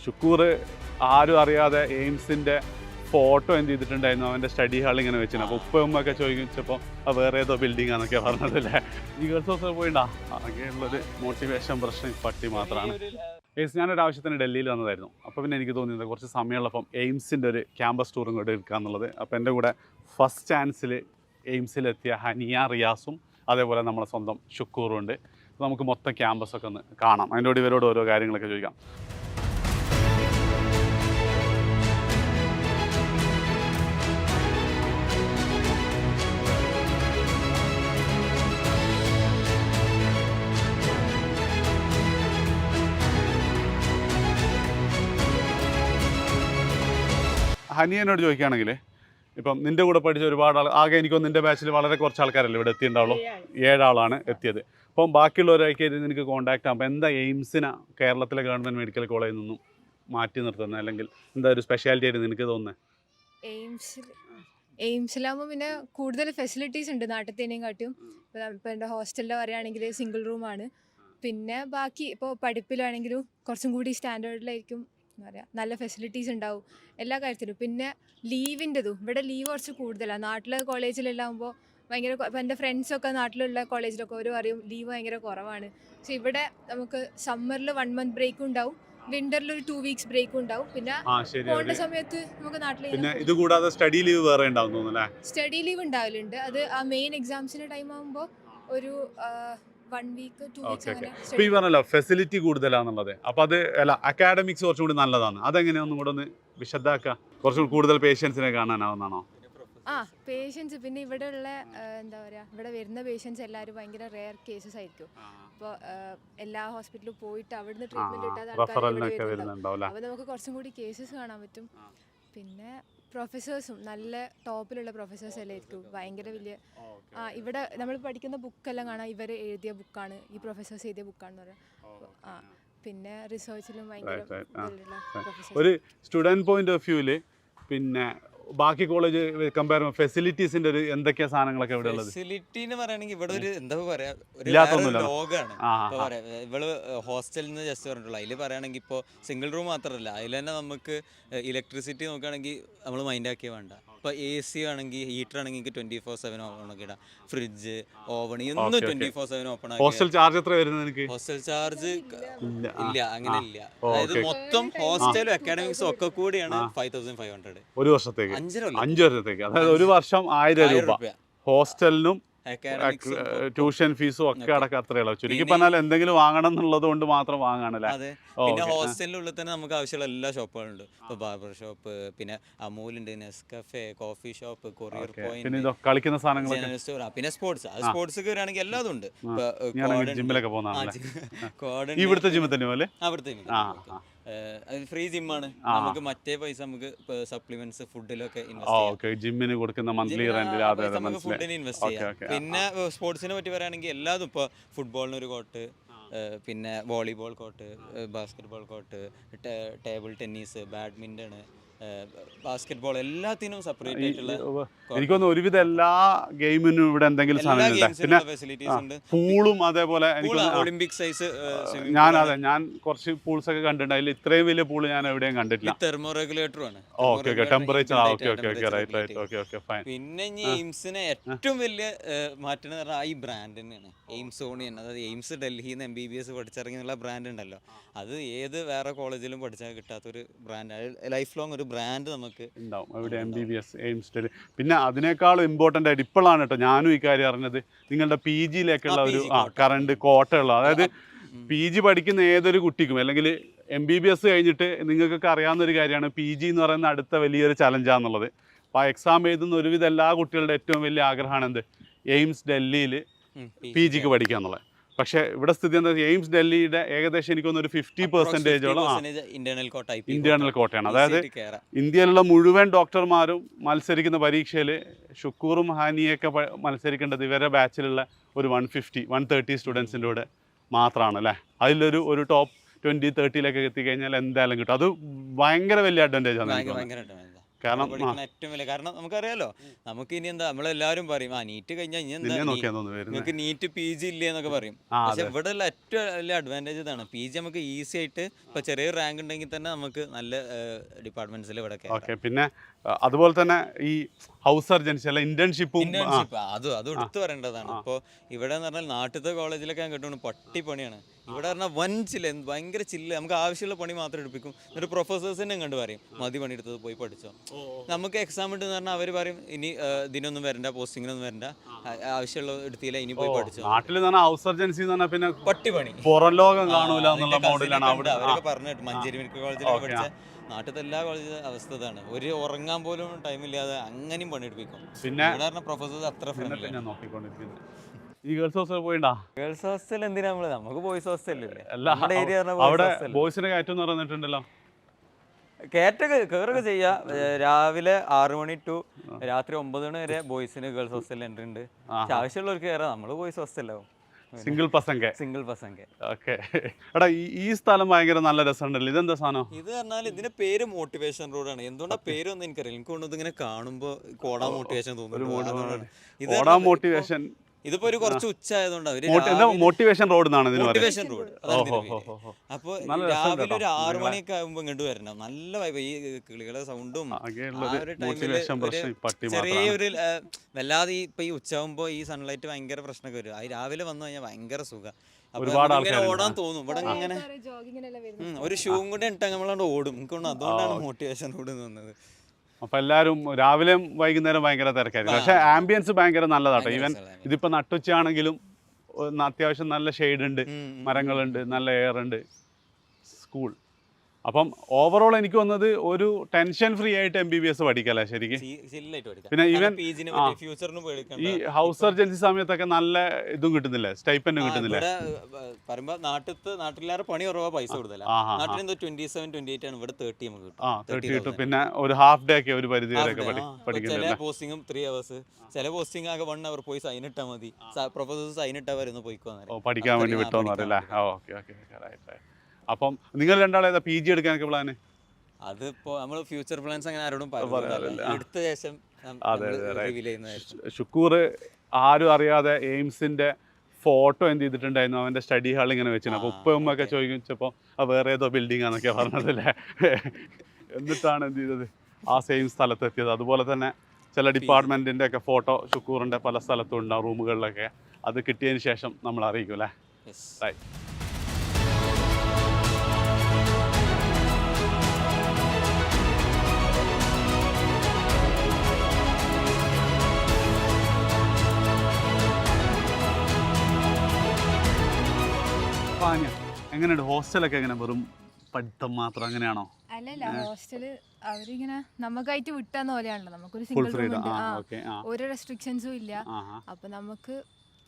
ഷുക്കൂർ ആരും അറിയാതെ എയിംസിൻ്റെ ഫോട്ടോ എന്ത് ചെയ്തിട്ടുണ്ടായിരുന്നു അവൻ്റെ സ്റ്റഡി ഹാൾ ഇങ്ങനെ വെച്ചിരുന്നു. അപ്പോൾ ഉപ്പയൊക്കെ ചോദിച്ചപ്പോൾ അത് വേറെ ഏതോ ബിൽഡിംഗ് ആണെന്നൊക്കെ പറഞ്ഞതല്ലേ. ഈ ഗേൾസ് ഹോസ്റ്റൽ പോയിട്ടാ ആകെയുള്ളൊരു മോട്ടിവേഷൻ പ്രശ്നം പട്ടി മാത്രമാണ്. ഞാനൊരു ആവശ്യത്തിന് ഡൽഹിയിൽ വന്നതായിരുന്നു. അപ്പോൾ പിന്നെ എനിക്ക് തോന്നിയത് കുറച്ച് സമയമുള്ളപ്പം എയിംസിൻ്റെ ഒരു ക്യാമ്പസ് ടൂറും കൂടെ എടുക്കുക എന്നുള്ളത്. അപ്പോൾ എൻ്റെ കൂടെ ഫസ്റ്റ് ചാൻസിൽ എയിംസിലെത്തിയ ഹനിയ റിയാസും അതേപോലെ നമ്മളെ സ്വന്തം ഷുക്കൂറും ഉണ്ട്. നമുക്ക് മൊത്തം ക്യാമ്പസൊക്കെ ഒന്ന് കാണാം. അതിൻ്റെ ഇവരോട് ഓരോ കാര്യങ്ങളൊക്കെ ചോദിക്കാം. ഹനിയനോട് ചോദിക്കുകയാണെങ്കിൽ ഇപ്പം നിൻ്റെ കൂടെ പഠിച്ച ഒരുപാട് ആൾ ആകെ എനിക്കൊന്ന് നിൻ്റെ ബാച്ചിൽ വളരെ കുറച്ച് ആൾക്കാരല്ലേ ഇവിടെ എത്തിയിട്ടുണ്ടാവുള്ളൂ. 7 ആളാണ് എത്തിയത്. അപ്പം ബാക്കിയുള്ളവരൊക്കെ നിനക്ക് കോൺടാക്റ്റ് ആകുമ്പോൾ എന്താ എയിംസിനെ കേരളത്തിലെ ഗവൺമെൻറ് മെഡിക്കൽ കോളേജിൽ നിന്നും മാറ്റി നിർത്തുന്നത്, അല്ലെങ്കിൽ എന്താ ഒരു സ്പെഷ്യാലിറ്റി ആയിട്ട് നിനക്ക് തോന്നുന്നത്? എയിംസിലാകുമ്പോൾ പിന്നെ കൂടുതൽ ഫെസിലിറ്റീസ് ഉണ്ട് നാട്ടിലത്തേനേയും കാട്ടിയും. ഇപ്പോൾ എൻ്റെ ഹോസ്റ്റലിൽ പറയുകയാണെങ്കിൽ സിംഗിൾ റൂമാണ്. പിന്നെ ബാക്കി ഇപ്പോൾ പഠിപ്പിലാണെങ്കിലും കുറച്ചും കൂടി സ്റ്റാൻഡേർഡിലായിരിക്കും. എന്താ പറയുക, നല്ല ഫെസിലിറ്റീസ് ഉണ്ടാവും എല്ലാ കാര്യത്തിലും. പിന്നെ ലീവിൻ്റെതും ഇവിടെ ലീവ് കുറച്ച് കൂടുതലാണ്. നാട്ടിലെ കോളേജിലെല്ലാം ആകുമ്പോൾ ഭയങ്കര ഇപ്പോൾ എൻ്റെ ഫ്രണ്ട്സൊക്കെ നാട്ടിലുള്ള കോളേജിലൊക്കെ ഒരു പറയും ലീവ് ഭയങ്കര കുറവാണ്. പക്ഷേ ഇവിടെ നമുക്ക് സമ്മറിൽ 1 month ബ്രേക്കും ഉണ്ടാവും, വിൻ്ററിൽ ഒരു 2 weeks ബ്രേക്കും ഉണ്ടാവും. പിന്നെ പോകേണ്ട സമയത്ത് നമുക്ക് നാട്ടിൽ പിന്നെ ഇത് കൂടാതെ സ്റ്റഡി ലീവ് വേറെ ഉണ്ടാവും തോന്നുന്നല്ലേ? സ്റ്റഡി ലീവ് ഉണ്ടാവലുണ്ട്. അത് ആ മെയിൻ എക്സാംസിൻ്റെ ടൈം ആകുമ്പോൾ ഒരു 1 week 2 weeks അങ്ങനെ. ഇപ്പൊ ഈ പറഞ്ഞല്ലോ ഫെസിലിറ്റി കൂടുതലാന്നുള്ളത്. അപ്പൊ അത് അല്ല, അക്കാഡമിക്സ് കുറച്ചും കൂടി നല്ലതാണ്. അതെങ്ങനെയാ ഒന്നും കൂടെ ഒന്ന് വിശദാക്കുക? കുറച്ചും കൂടുതൽ പേഷ്യൻസിനെ കാണാനാവുന്നതാണോ? പേഷ്യൻസ് പിന്നെ ഇവിടെ ഉള്ള എന്താ പറയുക, ഇവിടെ വരുന്ന പേഷ്യൻസ് എല്ലാവരും ഭയങ്കര റെയർ കേസസ് ആയിരിക്കും. അപ്പോൾ എല്ലാ ഹോസ്പിറ്റലിലും പോയിട്ട് അവിടുന്ന് ട്രീറ്റ്മെന്റ് കിട്ടാതെ അപ്പോൾ നമുക്ക് കുറച്ചും കൂടി കേസസ് കാണാൻ പറ്റും. പിന്നെ പ്രൊഫസേഴ്സും നല്ല ടോപ്പിലുള്ള പ്രൊഫസേഴ്സ് എല്ലാം ആയിരിക്കും. ഭയങ്കര വലിയ ഇവിടെ നമ്മൾ പഠിക്കുന്ന ബുക്കെല്ലാം കാണാം, ഇവർ എഴുതിയ ബുക്കാണ്, ഈ പ്രൊഫസേഴ്സ് എഴുതിയ ബുക്കാണെന്ന് പറയാം. പിന്നെ റിസർച്ചിലും ഭയങ്കര ഒരു സ്റ്റുഡൻറ് പോയിന്റ് ഓഫ് വ്യൂവില് പിന്നെ ബാക്കി കോളേജ് കമ്പയർ ചെയ്യുമ്പോൾ ഫെസിലിറ്റീസിന്റെ ഒരു എന്തൊക്കെയാ സാധനങ്ങളൊക്കെ ഇവിടെ ഉള്ളത്? ഫെസിലിറ്റി എന്ന് പറയുകയാണെങ്കിൽ ഇവിടെ ഒരു എന്താ പറയാ, ഒരു ലോകാണ്. ഇവള് ഹോസ്റ്റലിൽ നിന്ന് ജസ്റ്റ് പറഞ്ഞിട്ടുള്ളൂ. അതിൽ പറയുകയാണെങ്കിൽ ഇപ്പോൾ സിംഗിൾ റൂം മാത്രമല്ല, അതിൽ തന്നെ നമുക്ക് ഇലക്ട്രിസിറ്റി നോക്കുകയാണെങ്കിൽ നമ്മൾ മൈൻഡ് ആക്കിയേ വേണ്ട. ഇപ്പോൾ AC ആണെങ്കിൽ ഹീറ്റർ ആണെങ്കിൽ 24/7 ഓൺ ഒക്കെ ഇടാം. ഫ്രിഡ്ജ്, ഓവൺ എന്നും 24/7 ഓപ്പൺ ആക്കി. ഹോസ്റ്റൽ ചാർജ് എത്ര വരുന്നത്? ഹോസ്റ്റൽ ചാർജ് ഇല്ല, അങ്ങനെ ഇല്ല. അതായത് മൊത്തം ഹോസ്റ്റലും അക്കാഡമിക്സും ഒക്കെ കൂടിയാണ് 5500 ഒരു വർഷത്തേക്ക്. 5 വർഷത്തേക്ക്, അതായത് ഒരു വർഷം 1000 രൂപ ഹോസ്റ്റലിനും ട്യൂഷൻ ഫീസും ഒക്കെ അടക്കം അത്രയുള്ളൂ. ചുരുക്കി പറഞ്ഞാൽ എന്തെങ്കിലും വാങ്ങണം എന്നുള്ളത് കൊണ്ട് മാത്രം വാങ്ങാണല്ലേ? അതെ. പിന്നെ ഹോസ്റ്റലിനുള്ളിൽ തന്നെ നമുക്ക് ആവശ്യമുള്ള എല്ലാ ഷോപ്പുകളുണ്ട്. ഇപ്പോൾ ബാർബർ ഷോപ്പ്, പിന്നെ അമൂലുണ്ട്, Nescafe, coffee shop, courier point, കളിക്കുന്ന സാധനങ്ങൾ, ജനറൽ സ്റ്റോർ, പിന്നെ സ്പോർട്സ്. സ്പോർട്സ് വരികയാണെങ്കിൽ എല്ലാതും ഉണ്ട്. ജിമ്മിലൊക്കെ പോകുന്ന ഇവിടുത്തെ ജിമ്മിൽ തന്നെ പോലെ അവിടുത്തെ ഫ്രീ ജിമ്മാണ്. നമുക്ക് മറ്റേ പൈസ നമുക്ക് സപ്ലിമെന്റ്സ് ഫുഡിലൊക്കെ ജിമ്മിന് കൊടുക്കുന്ന മന്ത്ലി നമുക്ക് ഫുഡിന് ഇൻവെസ്റ്റ് ചെയ്യാം. പിന്നെ സ്പോർട്സിനെ പറ്റി പറയുകയാണെങ്കിൽ എല്ലാതും ഇപ്പോൾ ഫുട്ബോളിന് ഒരു കോർട്ട്, പിന്നെ volleyball court, basketball court, table tennis, badminton, basketball, എല്ലാത്തിനും സെപ്പറേറ്റ് ആയിട്ടുള്ള എനിക്കൊന്ന് ഒരുവിധം എല്ലാ ഗെയിമിനും ഇവിടെ എന്തെങ്കിലും ഫെസിലിറ്റീസ് ഉണ്ട്. പൂളും അതേപോലെ ഒളിമ്പിക് സൈസ്. ഞാൻ കുറച്ച് പൂൾസ് ഒക്കെ കണ്ടിട്ടുണ്ട്. അതിൽ ഇത്രയും വലിയ പൂള് ഞാൻ എവിടെയും കണ്ടിട്ടില്ല. തെർമോ റെഗുലേറ്ററും ആണ്. ടെമ്പറേച്ചർ. പിന്നെ ഇനി എയിംസിനെ ഏറ്റവും വലിയ മാറ്റം എന്ന് പറഞ്ഞാൽ ഈ ബ്രാൻഡ് തന്നെയാണ്. എയിംസ് ഓണിയൻ, അതായത് എയിംസ് ഡൽഹിയിൽ നിന്ന് MBBS പഠിച്ചിറങ്ങിയുള്ള ബ്രാൻഡ് ഉണ്ടല്ലോ, അത് ഏത് വേറെ കോളേജിലും പഠിച്ചാൽ കിട്ടാത്തൊരു ബ്രാൻഡ്, ലൈഫ് ലോങ് ഒരു ബ്രാൻഡ് നമുക്ക് ഉണ്ടാവും ഇവിടെ MBBS എയിംസ്. പിന്നെ അതിനേക്കാളും ഇമ്പോർട്ടൻ്റ് ആയിട്ട് ഇപ്പോഴാണ് കേട്ടോ ഞാനും ഈ കാര്യം അറിഞ്ഞത്, നിങ്ങളുടെ PGയിലേക്കുള്ള ഒരു കറണ്ട് കോട്ടയുള്ള, അതായത് PG പഠിക്കുന്ന ഏതൊരു കുട്ടിക്കും അല്ലെങ്കിൽ MBBS കഴിഞ്ഞിട്ട് നിങ്ങൾക്കൊക്കെ അറിയാവുന്ന ഒരു കാര്യമാണ് PG എന്ന് പറയുന്ന അടുത്ത വലിയൊരു ചലഞ്ചാന്നുള്ളത്. അപ്പോൾ ആ എക്സാം എഴുതുന്ന ഒരുവിധം എല്ലാ കുട്ടികളുടെ ഏറ്റവും വലിയ ആഗ്രഹമാണ് എന്ത്, എയിംസ് ഡൽഹിയിൽ PGക്ക് പഠിക്കുക എന്നുള്ളത്. പക്ഷേ ഇവിടെ സ്ഥിതി എന്താ, എയിംസ് ഡൽഹിയുടെ ഏകദേശം എനിക്കൊന്നൊരു 50% ഇന്റേണൽ കോട്ടയാണ്. അതായത് ഇന്ത്യയിലുള്ള മുഴുവൻ ഡോക്ടർമാരും മത്സരിക്കുന്ന പരീക്ഷയിൽ ഷുക്കൂറും ഹാനിയൊക്കെ മത്സരിക്കേണ്ടത് ഇവരുടെ ബാച്ചിലുള്ള ഒരു 150-130 സ്റ്റുഡൻസിൻ്റെ കൂടെ മാത്രമാണ് അല്ലേ? അതിലൊരു ടോപ്പ് 20-30 എത്തിക്കഴിഞ്ഞാൽ എന്തായാലും കിട്ടും. അത് ഭയങ്കര വലിയ അഡ്വാൻറ്റേജ് ആണ്. കാരണം പഠിക്കുന്ന ഏറ്റവും വലിയ കാരണം നമുക്കറിയാലോ, നമുക്ക് ഇനി എന്താ നമ്മളെല്ലാവരും പറയും നീറ്റ് കഴിഞ്ഞാൽ ഇനി എന്താ നിങ്ങൾക്ക് നീറ്റ് PG ഇല്ലേ എന്നൊക്കെ പറയും. പക്ഷെ ഇവിടെ ഉള്ള ഏറ്റവും വലിയ അഡ്വാൻറ്റേജ് ഇതാണ്, PG നമുക്ക് ഈസി ആയിട്ട് ഇപ്പൊ ചെറിയ റാങ്ക് ഉണ്ടെങ്കിൽ തന്നെ നമുക്ക് നല്ല ഡിപ്പാർട്ട്മെന്റ്സിൽ ഇവിടെ കയറാം. പിന്നെ അതുപോലെ തന്നെ ഈ ഹൗസ് സർജൻസി അല്ല ഇന്റേൺഷിപ്പും അത് എടുത്തു പറയേണ്ടതാണ്. ഇപ്പോൾ ഇവിടെ എന്ന് പറഞ്ഞാൽ നാട്ടിലത്തെ കോളേജിലൊക്കെ ഞാൻ കേട്ടു പണിയാണ്. ഇവിടെ പറഞ്ഞാൽ വൻ ചില്ല, ഭയങ്കര ചില്ല, നമുക്ക് ആവശ്യമുള്ള പണി മാത്രം എടുപ്പിക്കും. എന്നിട്ട് പ്രൊഫസേഴ്സിനെ കണ്ട് പറയും മതി പണിയെടുത്തത് പോയി പഠിച്ചോ. നമുക്ക് എക്സാം ഉണ്ടെന്ന് പറഞ്ഞാൽ അവർ പറയും ഇനി ഇതിനൊന്നും വരണ്ട, പോസ്റ്റിങ്ങിനൊന്നും വരണ്ട, ആവശ്യമുള്ള എടുത്തില്ല, ഇനി പോയി പഠിച്ചോ. നാട്ടിൽ ഹൗസ് സർജൻസി എന്ന് പറഞ്ഞാൽ പിന്നെ പണി പുറം ലോകം കാണൂല എന്നുള്ള മോഡലാണ് അവരൊക്കെ പറഞ്ഞിട്ട്. മഞ്ചേരി മെഡിക്കൽ കോളേജിലൊക്കെ പഠിച്ച നാട്ടിലത്തെ എല്ലാ കോളേജിലും അവസ്ഥ ഇതാണ്. ഒരു ഉറങ്ങാൻ പോലും ടൈമില്ലാതെ അങ്ങനെയും പണിയെടുപ്പിക്കും. പിന്നെ പ്രൊഫസേഴ്സ് അത്ര ഫ്രണ്ട്ലി. ഈ ഗേൾസ് ഹോസ്റ്റൽ പോയിണ്ടാ? ഗേൾസ് ഹോസ്റ്റൽ എന്തിനാ നമുക്ക് ബോയ്സ് ഹോസ്റ്റലല്ലേ. അവിടെ ബോയ്സിനെ കയറ്റം പറഞ്ഞിട്ടുണ്ടല്ലോ. കയറൊക്കെ ചെയ്യാ. രാവിലെ 6 മണി ടു രാത്രി 9 മണി വരെ ബോയ്സിന് ഗേൾസ് ഹോസ്റ്റലിൽ എൻട്രി ഉണ്ട്. ആവശ്യമുള്ളവർക്ക് കയറാം. നമ്മള് ബോയ്സ് ഹോസ്റ്റലാവും. സിംഗിൾ പസംഗ. ഓക്കെ. എടാ ഈ സ്ഥലം ഭയങ്കര നല്ല രസമുണ്ടല്ലോ. ഇതെന്താ സാധനം? ഇത് പറഞ്ഞാൽ ഇതിന്റെ പേര് മോട്ടിവേഷൻ റോഡാണ്. എന്തുകൊണ്ടാ പേരൊന്നും എനിക്കറിയില്ല. എനിക്ക് തോന്നുന്നത് ഇങ്ങനെ കാണുമ്പോ കോടാ മോട്ടിവേഷൻ തോന്നുന്നു. ഇതിപ്പോ ഒരു കുറച്ച് ഉച്ചായതുകൊണ്ടാണ് മോട്ടിവേഷൻ റോഡ്. Motivation road. അപ്പൊ രാവിലെ ഒരു 6 മണിയൊക്കെ ആകുമ്പോ ഇങ്ങോട്ട് വരണം. നല്ല വൈബ്. ഈ കിളികളെ സൗണ്ടും ചെറിയൊരു വല്ലാതെ ഇപ്പൊ ഈ ഉച്ചയാകുമ്പോ ഈ സൺലൈറ്റ് ഭയങ്കര പ്രശ്നമൊക്കെ വരും. അത് രാവിലെ വന്നു കഴിഞ്ഞാൽ ഭയങ്കര സുഖം. അപ്പൊ ഓടാൻ തോന്നും. ഇവിടെ ഇങ്ങനെ ഒരു ഷൂവും കൂടെ ഇട്ടാൽ നമ്മളവിടെ ഓടും. എനിക്ക് അതുകൊണ്ടാണ് മോട്ടിവേഷൻ റോഡ് തോന്നുന്നത്. അപ്പൊ എല്ലാവരും രാവിലെയും വൈകുന്നേരം ഭയങ്കര തിരക്കായിരിക്കും. പക്ഷെ ആംബിയൻസ് ഭയങ്കര നല്ലതാട്ടോ. ഈവൻ ഇതിപ്പോ നട്ടുച്ചയാണെങ്കിലും അത്യാവശ്യം നല്ല ഷെയ്ഡ് ഉണ്ട്, മരങ്ങളുണ്ട്, നല്ല എയർ ഉണ്ട്. സ്കൂൾ അപ്പം ഓവറോൾ എനിക്ക് വന്നത് ഒരു ടെൻഷൻ ഫ്രീ ആയിട്ട് MBBS പഠിക്കല്ലേ ശരിക്കും. പിന്നെ ഈവൻ ഈ ഹൗസ് സർജൻസി സമയത്തൊക്കെ നല്ല ഇതും കിട്ടുന്നില്ലേ, സ്റ്റൈപ്പൻഡും കിട്ടുന്നില്ലേ? പറയുമ്പോ നാട്ടിലേറെ പണി കുറവാ, പൈസ കൂടുതലാ. നാട്ടിൽ 27-28 ആണ്, ഇവിടെ 30 നമുക്ക് കിട്ടും. 30 കിട്ടും. പിന്നെ ഒരു ഹാഫ് ഡേ ഒക്കെ ഒരു പരിധി വരെയൊക്കെ പഠിക്കുന്നില്ല. ചില പോസ്റ്റിംഗും 3 hours, ചില പോസ്റ്റിംഗ് ആകെ 1 hour പോയി സൈൻ ഇട്ടാൽ മതി. പ്രൊഫസേഴ്സ് സൈൻ ഇട്ടാ വരുന്നു പോയിക്കോ പഠിക്കാൻ വേണ്ടി വിട്ടോന്ന് അറിയില്ല. അപ്പം നിങ്ങൾ രണ്ടാളെ PG എടുക്കാനൊക്കെ പ്ലാന്? അതിപ്പോ നമ്മള് ഫ്യൂച്ചർ പ്ലാൻസ് അങ്ങനെ ആരോടും എടുത്ത ശേഷം. ഷുക്കൂർ ആരും അറിയാതെ എയിംസിന്റെ ഫോട്ടോ എന്ത് ചെയ്തിട്ടുണ്ടായിരുന്നു, അവന്റെ സ്റ്റഡി ഹാൾ ഇങ്ങനെ വെച്ചിരുന്നു. അപ്പൊ ഉപ്പയൊക്കെ ചോദിച്ചപ്പോ വേറെ ഏതോ ബിൽഡിംഗ് ആണെന്നൊക്കെ പറഞ്ഞതല്ലേ. എന്നിട്ടാണ് എന്ത് ചെയ്തത് ആ സെയിം സ്ഥലത്തെത്തിയത്. അതുപോലെ തന്നെ ചില ഡിപ്പാർട്ട്മെന്റിന്റെ ഒക്കെ ഫോട്ടോ ഷുക്കൂറിന്റെ പല സ്ഥലത്തും ഉണ്ടാവും റൂമുകളിലൊക്കെ. അത് കിട്ടിയതിന് ശേഷം നമ്മൾ അറിയിക്കും അല്ലേ. റൈറ്റ്. എങ്ങനെയുണ്ട് ഹോസ്റ്റലൊക്കെ? എങ്ങനെ വെറും പഠിത്തം മാത്രം അങ്ങനെയാണോ? അല്ലല്ല, ഹോസ്റ്റല് അവരിങ്ങനെ നമുക്കായിട്ട് വിട്ടാന്ന പോലെയാണല്ലോ. നമുക്കൊരു സിംഗിൾ റൂം ഉണ്ട്, ഒരു റെസ്ട്രിക്ഷൻസും ഇല്ല. അപ്പൊ നമുക്ക്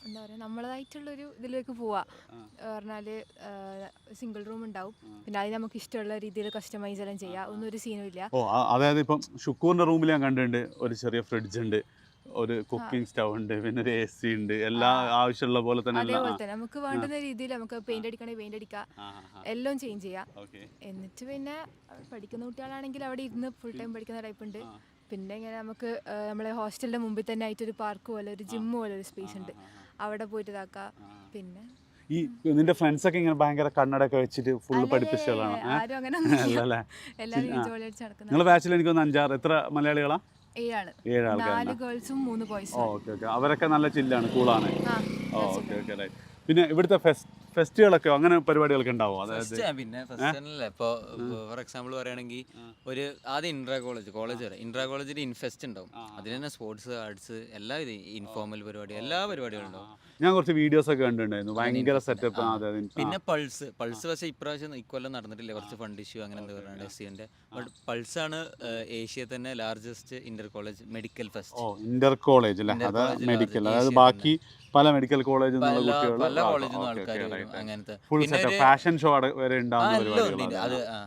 എന്താ പറയാ, നമ്മളതായിട്ടുള്ളൊരു ഇതിലേക്ക് പോവാ പറഞ്ഞാല് സിംഗിൾ റൂം ഉണ്ടാവും. പിന്നെ അത് നമുക്ക് ഇഷ്ടമുള്ള രീതിയിൽ കസ്റ്റമൈസ് എല്ലാം ചെയ്യാം. ഒന്നും ഒരു സീനും ഇല്ല. അതായത് ഇപ്പം ഷുക്കൂറിന്റെ റൂമിൽ ഞാൻ കണ്ടിട്ടുണ്ട് ഒരു ചെറിയ ഫ്രിഡ്ജ് ഉണ്ട്, ഒരു കുക്കിംഗ് സ്റ്റവ് ഉണ്ട്, പിന്നെ ഒരു AC ഉണ്ട്. എല്ലാ ആവശ്യമുള്ള പോലെ തന്നെ നമുക്ക് വേണ്ടുന്ന രീതിയിൽ നമുക്ക് പെയിന്റ് അടിക്കണമെങ്കിൽ പെയിന്റ് അടിക്കാം, എല്ലാം ചേഞ്ച് ചെയ്യാം. എന്നിട്ട് പിന്നെ പഠിക്കുന്ന കുട്ടികളാണെങ്കിൽ അവിടെ ഇരുന്ന് ഫുൾ ടൈം പഠിക്കുന്ന ടൈപ്പ് ഉണ്ട്. പിന്നെ ഇങ്ങനെ നമുക്ക് നമ്മളെ ഹോസ്റ്റലിന്റെ മുമ്പിൽ തന്നെ ആയിട്ടൊരു പാർക്ക് പോലെ, ഒരു ജിം പോലെ ഒരു സ്പേസ് ഉണ്ട്, അവിടെ പോയിട്ട് ഇതാക്കാം. പിന്നെ ഈ നിന്റെ ഫ്രണ്ട്സ് ഒക്കെ ഇങ്ങനെ ഭയങ്കര കണ്ണടൊക്കെ വെച്ചിട്ട് ഫുള്ള് പഠിപ്പിച്ചതാണ്? നിങ്ങൾ ബാച്ചിൽ എനിക്ക് 5-6 എത്ര മലയാളികളാ? 7 ആൾക്കാർ, 4 ഗേൾസും 3 ബോയ്സും. ഓക്കെ. അവരൊക്കെ നല്ല ചില്ലാണ്, കൂളാണ്. ഓക്കെ. പിന്നെ ഇവിടുത്തെ ഫെസ്റ്റുകളൊക്കെ അങ്ങനെ പരിപാടികളൊക്കെ ഉണ്ടാവും? അതായത് പിന്നെ ഇപ്പോൾ ഫോർ എക്സാമ്പിൾ പറയുകയാണെങ്കിൽ ഒരു ആദ്യം ഇൻട്രാ കോളേജിൽ ഇൻഫെസ്റ്റ് ഉണ്ടാവും. അതിൽ തന്നെ സ്പോർട്സ്, ആർട്സ്, എല്ലാ ഇൻഫോർമൽ പരിപാടി, എല്ലാ പരിപാടികളും ഉണ്ടാവും. ഞാൻ കുറച്ച് വീഡിയോസ് ഒക്കെ കണ്ടിട്ടുണ്ടായിരുന്നു, ഭയങ്കര സെറ്റപ്പ്. പിന്നെ പൾസ് പക്ഷേ ഇപ്രാവശ്യം ഇക്കൊല്ലം നടന്നിട്ടില്ല, കുറച്ച് ഫണ്ട് ഇഷ്യൂ അങ്ങനെ എന്താ പറയുക SCന്റെ. ബട്ട് പൾസാണ് ഏഷ്യയിൽ തന്നെ largest Inter college medical fest. Inter college അല്ലേ, മെഡിക്കൽ. അതായത് ബാക്കി പല മെഡിക്കൽ കോളേജിൽ നിന്നുള്ള കുട്ടികൾ, പല കോളേജിൽ നിന്ന് ആൾക്കാർ അങ്ങനത്തെ ഫുൾ സെറ്റപ്പ്, ഫാഷൻ ഷോ വരെ ഉണ്ടാവുന്ന.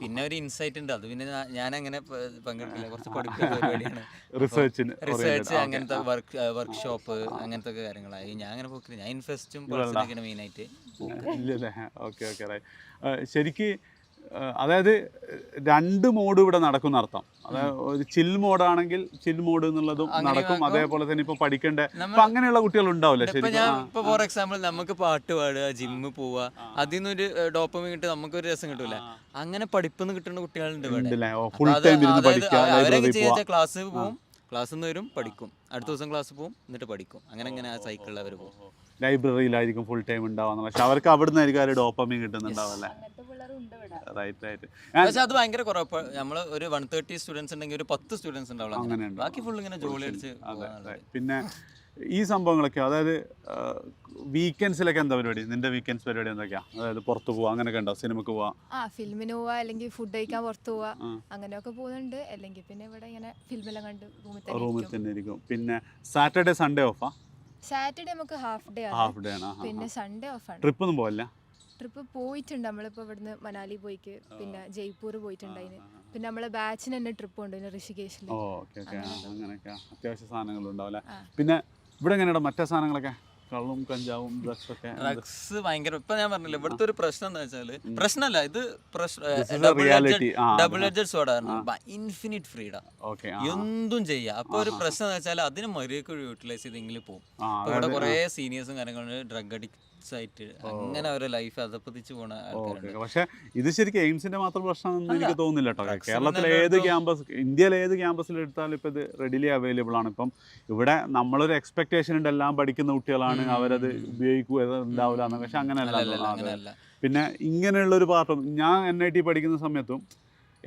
പിന്നെ ഒരു ഇൻസൈറ്റ് ഉണ്ട്, അത് പിന്നെ ഞാൻ അങ്ങനെ പങ്കെടുക്കില്ല, കുറച്ച് പഠിക്കുന്ന പരിപാടിയാണ്. റിസർച്ച് അങ്ങനത്തെ വർക്ക്ഷോപ്പ് അങ്ങനത്തെ കാര്യങ്ങളായി ഞാൻ അങ്ങനെ പോക്കില്ല. ഞാൻ ഇൻഫെസ്റ്റും മെയിൻ ആയിട്ട്. ഓക്കെ. ശരിക്ക് അതായത് 2 മോഡ് ഇവിടെ നടക്കും എന്നർത്ഥം. അതായത് ഒരു ചിൽ മോഡാണെങ്കിൽ ചിൽ മോഡ് എന്നുള്ളതും നടക്കും. അതേപോലെ തന്നെ ഇപ്പൊ പഠിക്കേണ്ട ഇപ്പൊ അങ്ങനെയുള്ള കുട്ടികൾ ഉണ്ടാവില്ല ശരിക്കും. ഇപ്പൊ ഫോർ എക്സാമ്പിൾ നമുക്ക് പാട്ട് പാടുക, ജിമ്മ് പോവുക, അതിൽ നിന്നൊരു ഡോപ്പമിൻ കിട്ടുക, നമുക്കൊരു രസം കിട്ടൂല. അങ്ങനെ പഠിപ്പെന്ന് കിട്ടുന്ന കുട്ടികളുണ്ട് ഇവിടെ. ഫുൾ ടൈം ഇരുന്ന് പഠിക്കുക, അവരൊക്കെ ചെയ്യാ ക്ലാസ് പോവും, ക്ലാസ്സിൽ നിന്ന് വരും, പഠിക്കും, അടുത്ത ദിവസം ക്ലാസ് പോവും, എന്നിട്ട് പഠിക്കും. അങ്ങനെ ആ സൈക്കിളിൽ അവർ പോകും. ലൈബ്രറിയിലായിരിക്കും ഫുൾ ടൈം ഉണ്ടാവുന്നത്. പക്ഷെ അവർക്ക് അവിടെ നിന്നായിരിക്കും ഒരു ഡോപ്പമിൻ കിട്ടുന്നുണ്ടാവല്ലേ. പക്ഷെ അത് ഭയങ്കര കുറവ്. നമ്മള് ഒരു 130 സ്റ്റുഡൻസ് ഉണ്ടെങ്കിൽ ഒരു 10 സ്റ്റുഡൻസ് ഉണ്ടാവുള്ളൂ, ബാക്കി ഫുൾ ഇങ്ങനെ ജോലി അടിച്ച്. പിന്നെ ഈ സംഭവങ്ങളൊക്കെ അതായത് വീക്കെൻഡ്സിലൊക്കെ എന്താ പരിപാടി? നിന്റെ വീക്കെൻഡ്സ് പരിപാടി എന്തൊക്കെയാ? അതായത് പുറത്ത് പോവാ അങ്ങനെയൊക്കെ ഉണ്ടോ? സിനിമക്ക് പോവാ? ഫിലിമിന് പോവാ, അല്ലെങ്കിൽ ഫുഡ് കഴിക്കാൻ പുറത്ത് പോവാ, അങ്ങനെയൊക്കെ പോകുന്നുണ്ട്. അല്ലെങ്കിൽ പിന്നെ ഇവിടെ ഇങ്ങനെ ഫിലിമെല്ലാം കണ്ട് റൂമിൽ തന്നെ ഇരിക്കും. പിന്നെ സാറ്റർഡേ സൺഡേ ഓഫാ? സാറ്റർഡേ നമുക്ക് ഹാഫ് ഡേ ആണ്, പിന്നെ സൺഡേ ഓഫ് ആണ്. ട്രിപ്പ് ഒന്നും പോവല്ല? ട്രിപ്പ് പോയിട്ടുണ്ട്. നമ്മളിപ്പോൾ ഇവിടുന്ന് മനാലി പോയിക്ക്, പിന്നെ ജയ്പൂർ പോയിട്ടുണ്ടായിന്, പിന്നെ നമ്മളെ ബാച്ചിന് തന്നെ ട്രിപ്പ് കൊണ്ടുപോയി ഋഷികേശിൽ. അങ്ങനെയൊക്കെ അത്യാവശ്യ സാധനങ്ങളുണ്ടാവും. പിന്നെ ഇവിടെ എങ്ങനെയാണ് മറ്റേ സാധനങ്ങളൊക്കെ? കള്ളും കഞ്ചാവും ഡ്രഗ്സ് ഭയങ്കര. ഇപ്പൊ ഞാൻ പറഞ്ഞില്ല, ഇവിടുത്തെ ഒരു പ്രശ്നം എന്താ വെച്ചാല്, പ്രശ്നമല്ല ഇത്, ഡബിൾ എഡ്ജഡ് സോഡാണ്. ഇൻഫിനിറ്റ് ഫ്രീഡം, എന്തും ചെയ്യാം. അപ്പൊ ഒരു പ്രശ്നം എന്ന് വെച്ചാൽ അതിന് മര്യാദക്ക് യൂട്ടിലൈസ് ചെയ്തെങ്കിലും പോകും. ഇവിടെ കുറെ സീനിയേഴ്സും കാര്യങ്ങളും ഡ്രഗ് അഡിക്ട്സ് ആയിട്ട് അങ്ങനെ അവരുടെ ലൈഫ് അതപ്പതിച്ച് പോണ ആൾക്കാരുണ്ട്. പക്ഷെ ഇത് ശരിക്കും എയിംസിന്റെ മാത്രം പ്രശ്നമൊന്നും എനിക്ക് തോന്നുന്നില്ല കേട്ടോ. കേരളത്തിലെ ഏത് ക്യാമ്പസ്, ഇന്ത്യയിലെ ഏത് ക്യാമ്പസിൽ എടുത്താലും ഇപ്പൊ ഇത് റെഡിലി അവൈലബിൾ ആണ്. ഇപ്പം ഇവിടെ നമ്മളൊരു എക്സ്പെക്ടേഷൻ ഉണ്ട്, എല്ലാം പഠിക്കുന്ന കുട്ടികളാണ്, അവരത് ഉപയോഗിക്കുക ഉണ്ടാവില്ല എന്ന്. പക്ഷെ അങ്ങനെയല്ല. പിന്നെ ഇങ്ങനെയുള്ളൊരു പാർട്ടും, ഞാൻ NIT പഠിക്കുന്ന സമയത്തും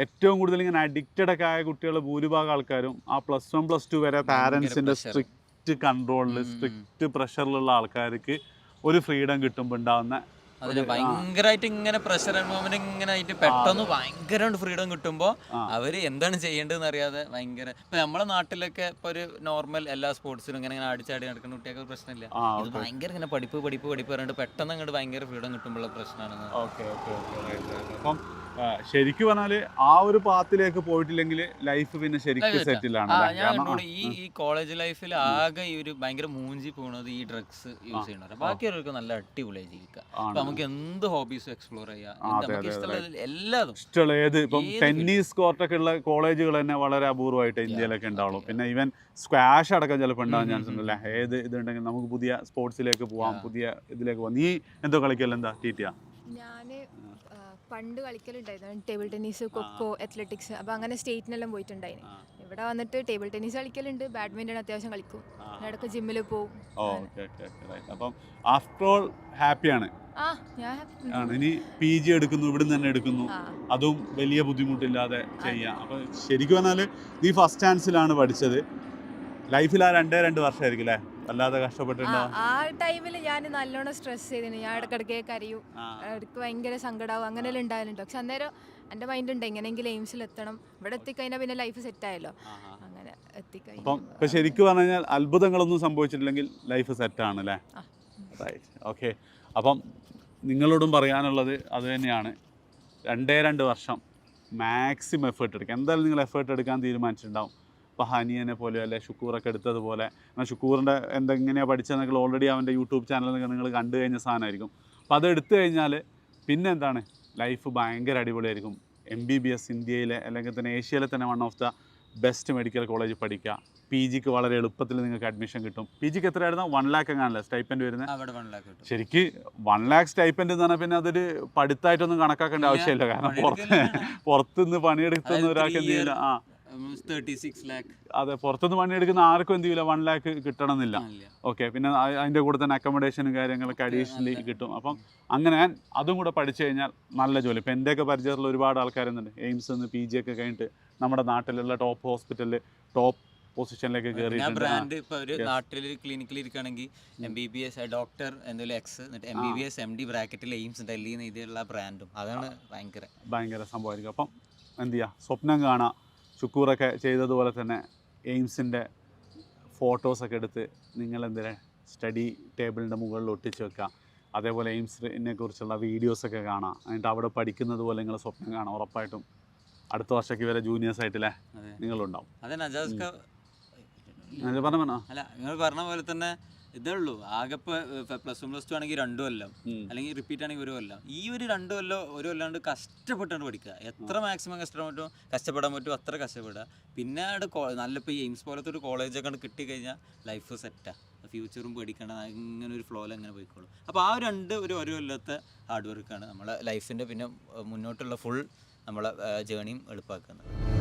ഏറ്റവും കൂടുതൽ ഇങ്ങനെ അഡിക്റ്റഡ് ഒക്കെ ആയ കുട്ടികൾ ഭൂരിഭാഗം ആൾക്കാരും ആ +1 +2 വരെ പാരൻസിന്റെ സ്ട്രിക്റ്റ് കൺട്രോളിൽ, സ്ട്രിക്റ്റ് പ്രഷറിലുള്ള ആൾക്കാർക്ക് ഒരു ഫ്രീഡം കിട്ടുമ്പോൾ ഉണ്ടാവുന്ന ഭയങ്കരമായിട്ട് ഇങ്ങനെ പ്രഷർ എൻവയോൺമെന്റ് ഇങ്ങനെ ആയിട്ട് പെട്ടെന്ന് ഭയങ്കരമായിട്ട് ഫ്രീഡം കിട്ടുമ്പോൾ അവര് എന്താണ് ചെയ്യേണ്ടതെന്ന് അറിയാതെ ഭയങ്കര. ഇപ്പൊ നമ്മളെ നാട്ടിലൊക്കെ ഇപ്പൊ ഒരു നോർമൽ എല്ലാ സ്പോർട്സിലും ഇങ്ങനെ അടിച്ചാടി നടക്കുന്ന കുട്ടികൾക്ക് പ്രശ്നമില്ല. ഇത് ഭയങ്കര ഇങ്ങനെ പഠിപ്പ് പറഞ്ഞിട്ട് പെട്ടെന്ന് അങ്ങോട്ട് ഭയങ്കര ഫ്രീഡം കിട്ടുമ്പോഴുള്ള പ്രശ്നമാണ്. അപ്പം ശരിക്കും പറഞ്ഞാല് ആ ഒരു പാത്തിലേക്ക് പോയിട്ടില്ലെങ്കിൽ ലൈഫ് പിന്നെ ശരിക്കും സെറ്റിലാണ്. ഈ കോളേജ് ലൈഫിൽ ആകെ ഈ ഒരു ഭയങ്കര മൂഞ്ചി പോകുന്നത് ഈ ഡ്രഗ്സ് യൂസ് ചെയ്യുന്നവരെ. ബാക്കിയുള്ളവർക്ക് നല്ല അടിപൊളിയായി ജീവിക്കാം. നമുക്ക് എന്ത് ഹോബീസും എക്സ്പ്ലോർ ചെയ്യാം, നമുക്ക് ഇഷ്ടമുള്ള എല്ലാതും. ഇഷ്ടമുള്ള ഏത് ഇപ്പം ടെന്നീസ് കോർട്ടൊക്കെ ഉള്ള കോളേജുകൾ തന്നെ വളരെ അപൂർവമായിട്ട് ഇന്ത്യയിലൊക്കെ ഉണ്ടാവുള്ളൂ. പിന്നെ ഈവൻ സ്ക്വാഷ് അടക്കം ചിലപ്പോൾ ഉണ്ടാവാൻ ചാൻസ് ഉണ്ടല്ലേ. ഏത് ഇതുണ്ടെങ്കിൽ നമുക്ക് പുതിയ സ്പോർട്സിലേക്ക് പോവാം, പുതിയ ഇതിലേക്ക് പോവാം. നീ എന്തോ കളിക്കല്ലോ? എന്താ TT? ഞാന് പണ്ട് കളിക്കലുണ്ടായിരുന്നു, ടേബിൾ ടെന്നീസ്, കൊക്കോ, അത്ലറ്റിക്സ്. അപ്പോൾ അങ്ങനെ സ്റ്റേറ്റിനെല്ലാം പോയിട്ടുണ്ടായിരുന്നു. ഇവിടെ വന്നിട്ട് ടേബിൾ ടെന്നീസ് കളിക്കലുണ്ട്, ബാഡ്മിൻ്റൺ അത്യാവശ്യം കളിക്കും, ഇടയ്ക്ക് ജിമ്മിൽ പോകും. അപ്പം ആഫ്റ്റർ ഓൾ ഹാപ്പിയാണ്. ഇനി PG എടുക്കുന്നു, ഇവിടുന്ന് തന്നെ എടുക്കുന്നു, അതും വലിയ ബുദ്ധിമുട്ടില്ലാതെ ചെയ്യാം. അപ്പം ശരിക്കും പറഞ്ഞാൽ നീ ഫസ്റ്റ് ചാൻസിലാണ് പഠിച്ചത്. ലൈഫിൽ ആ 2 വർഷമായിരിക്കും അല്ലേ വല്ലാതെ കഷ്ടപ്പെട്ടിട്ടുണ്ടാവും. ആ ടൈമിൽ ഞാൻ നല്ലോണം സ്ട്രെസ് ചെയ്തിന്. ഞാൻ ഇടയ്ക്കിടയ്ക്ക് കരയും, ഇടയ്ക്ക് ഭയങ്കര സങ്കടമാവും, അങ്ങനെയെല്ലാം ഉണ്ടായാലുണ്ട്. പക്ഷെ അന്നേരം എൻ്റെ മൈൻഡ് ഉണ്ട് എങ്ങനെയെങ്കിലും എയിംസിൽ എത്തണം. ഇവിടെ എത്തിക്കഴിഞ്ഞാൽ പിന്നെ ലൈഫ് സെറ്റ് ആയല്ലോ, അങ്ങനെ എത്തിക്കഴിഞ്ഞു. അപ്പം ഇപ്പം ശരിക്കും പറഞ്ഞു കഴിഞ്ഞാൽ അത്ഭുതങ്ങളൊന്നും സംഭവിച്ചിട്ടില്ലെങ്കിൽ ലൈഫ് സെറ്റാണ് അല്ലേ? Right, okay. അപ്പം നിങ്ങളോടും പറയാനുള്ളത് അത് തന്നെയാണ്. 2 വർഷം മാക്സിമം എഫേർട്ട് എടുക്കുക. എന്തായാലും നിങ്ങൾ എഫേർട്ട് എടുക്കാൻ തീരുമാനിച്ചിട്ടുണ്ടാവും. ഇപ്പോൾ ഹനിയനെ പോലെ അല്ലെ ഷുക്കൂറൊക്കെ എടുത്തതുപോലെ. ഷുക്കൂറിൻ്റെ എന്തെങ്ങനെയാണ് പഠിച്ചതെന്നൊക്കെ ഓൾറെഡി അവൻ്റെ യൂട്യൂബ് ചാനലിൽ നിങ്ങൾ കണ്ടു കഴിഞ്ഞ സാധനമായിരിക്കും. അപ്പോൾ അത് എടുത്തു കഴിഞ്ഞാൽ പിന്നെ എന്താണ്, ലൈഫ് ഭയങ്കര അടിപൊളിയായിരിക്കും. MBBS ഇന്ത്യയിലെ അല്ലെങ്കിൽ തന്നെ ഏഷ്യയിലെ തന്നെ 1 of the best medical college പഠിക്കുക. PGക്ക് വളരെ എളുപ്പത്തിൽ നിങ്ങൾക്ക് അഡ്മിഷൻ കിട്ടും. PGക്ക് എത്രയായിരുന്നു? 1 lakh എങ്ങാനല്ലേ സ്റ്റൈപ്പൻഡ് വരുന്നത്? ശരിക്ക് 1 lakh സ്റ്റൈപ്പൻഡ് എന്ന് പറഞ്ഞാൽ പിന്നെ അതൊരു പഠിത്തമായിട്ടൊന്നും കണക്കാക്കേണ്ട ആവശ്യമില്ല. കാരണം പുറത്തുനിന്ന് പണിയെടുക്കുന്ന ഒരാൾക്ക് എന്ത് ചെയ്യില്ല. 36 lakh. അതെ, പുറത്തുനിന്ന് പണിയെടുക്കുന്ന ആർക്കും എന്ത് ചെയ്യില്ല 1 lakh കിട്ടണമെന്നില്ല. ഓക്കെ, പിന്നെ അതിൻ്റെ കൂടെ തന്നെ അക്കോമഡേഷനും കാര്യങ്ങളൊക്കെ അഡീഷണലി കിട്ടും. അപ്പം അങ്ങനെ അതും കൂടെ പഠിച്ചു കഴിഞ്ഞാൽ നല്ല ജോലി. ഇപ്പം എൻ്റെയൊക്കെ പരിചയമുള്ള ഒരുപാട് ആൾക്കാരുന്നുണ്ട് എയിംസ് നിന്ന് PG ഒക്കെ കഴിഞ്ഞിട്ട് നമ്മുടെ നാട്ടിലുള്ള ടോപ്പ് ഹോസ്പിറ്റലിൽ ടോപ്പ് പൊസിഷനിലേക്ക് കയറിയിട്ടുണ്ട്. ബ്രാൻഡ് ഇപ്പോൾ ഒരു നാട്ടിൽ ക്ലിനിക്കിൽ ഇരിക്കുകയാണെങ്കിൽ MBBS ഡോക്ടർ എന്തെങ്കിലും X, എന്നിട്ട് MBBS MD ബ്രാക്കറ്റിൽ എയിംസ് ഡൽഹിയിൽ നിന്ന് ഇതിലുള്ള ബ്രാൻഡും. അതാണ് ഭയങ്കര സംഭവമായിരിക്കും. അപ്പം എന്ത് ചെയ്യുക, സ്വപ്നം കാണുക. ഷുക്കൂറൊക്കെ ചെയ്തതുപോലെ തന്നെ എയിംസിൻ്റെ ഫോട്ടോസൊക്കെ എടുത്ത് നിങ്ങളെന്തിനാ സ്റ്റഡി ടേബിളിൻ്റെ മുകളിൽ ഒട്ടിച്ച് വെക്കുക. അതേപോലെ എയിംസിനെ കുറിച്ചുള്ള വീഡിയോസൊക്കെ കാണാം. എന്നിട്ട് അവിടെ പഠിക്കുന്നത് പോലെ നിങ്ങൾ സ്വപ്നം കാണാം. ഉറപ്പായിട്ടും അടുത്ത വർഷത്തേക്ക് വരെ ജൂനിയേഴ്സായിട്ടില്ലേ നിങ്ങളുണ്ടാവും. അതെ, നജാസ്ക പറഞ്ഞോ. അല്ല, നിങ്ങൾ പറഞ്ഞ പോലെ തന്നെ ഇതേ ഉള്ളൂ. ആകെ ഇപ്പോൾ +1 +2 ആണെങ്കിൽ 2 കൊല്ലം, അല്ലെങ്കിൽ റിപ്പീറ്റ് ആണെങ്കിൽ 1 കൊല്ലം. ഈ ഒരു 2 കൊല്ലം 1 കൊല്ലാണ്ട് കഷ്ടപ്പെട്ടാണ് പഠിക്കുക. എത്ര മാക്സിമം കഷ്ടപ്പെടാൻ പറ്റുമോ അത്ര കഷ്ടപ്പെടുക. പിന്നെ അവിടെ നല്ല ഇപ്പോൾ എയിംസ് പോലത്തെ ഒരു കോളേജൊക്കെ കിട്ടിക്കഴിഞ്ഞാൽ ലൈഫ് സെറ്റാണ്. ഫ്യൂച്ചറും പേടിക്കേണ്ട, ഇങ്ങനെ ഒരു ഫ്ലോയിൽ അങ്ങനെ പോയിക്കോളും. അപ്പോൾ ആ ഒരു കൊല്ലത്തെ ഹാർഡ് വർക്കാണ് നമ്മളെ ലൈഫിൻ്റെ പിന്നെ മുന്നോട്ടുള്ള ഫുൾ നമ്മളെ ജേണിയും എളുപ്പമാക്കുന്നത്.